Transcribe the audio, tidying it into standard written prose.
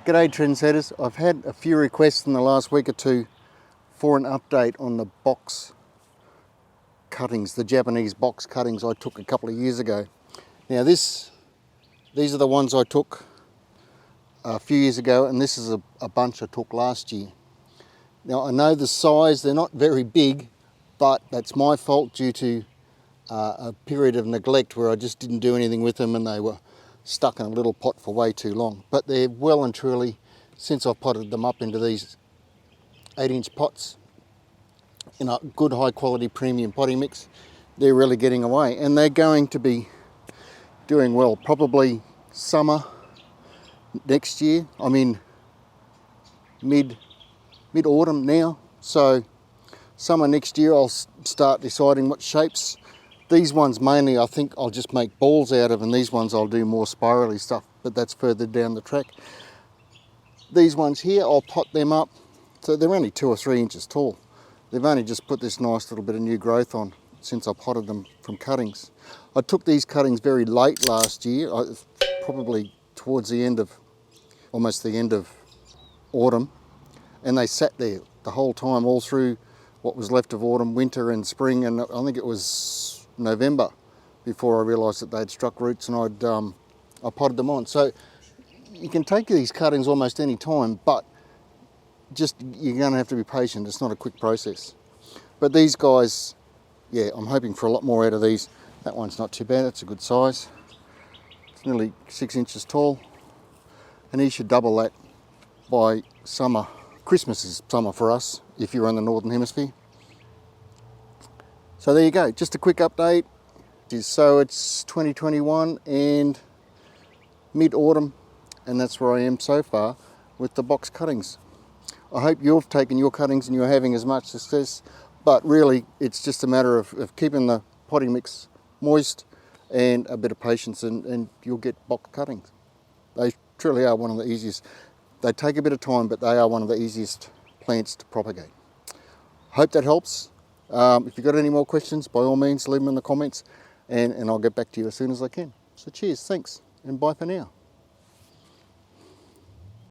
G'day trendsetters. I've had a few requests in the last week or two for an update on the box cuttings, the Japanese box cuttings I took a couple of years ago. Now these are the ones I took a few years ago, and this is a bunch I took last year. Now I know the size, they're not very big, but that's my fault due to a period of neglect where I just didn't do anything with them and they were stuck in a little pot for way too long. But they're well and truly, since I've potted them up into these 8-inch pots in a good high quality premium potting mix, they're really getting away, and they're going to be doing well. Probably summer next year. I'm in mid-autumn now, so summer next year I'll start deciding what shapes. These ones mainly I think I'll just make balls out of, and these ones I'll do more spirally stuff, but that's further down the track. These ones here, I'll pot them up, so they're only 2 or 3 inches tall. They've only just put this nice little bit of new growth on since I potted them from cuttings. I took these cuttings very late last year, probably towards the end of, almost the end of autumn, and they sat there the whole time, all through what was left of autumn, winter and spring, and I think it was November before I realised that they'd struck roots, and I potted them on. So you can take these cuttings almost any time, but just you're going to have to be patient. It's not a quick process. But these guys, yeah, I'm hoping for a lot more out of these. That one's not too bad, it's a good size. It's nearly 6 inches tall, and he should double that by summer. Christmas is summer for us if you're in the Northern Hemisphere. So there you go, just a quick update. So it's 2021 and mid-autumn, and that's where I am so far with the box cuttings. I hope you've taken your cuttings and you're having as much success, but really it's just a matter of keeping the potting mix moist and a bit of patience, and you'll get box cuttings. They truly are one of the easiest. They take a bit of time, but they are one of the easiest plants to propagate. Hope that helps. If you've got any more questions, by all means leave them in the comments, and I'll get back to you as soon as I can. So cheers, thanks, and bye for now.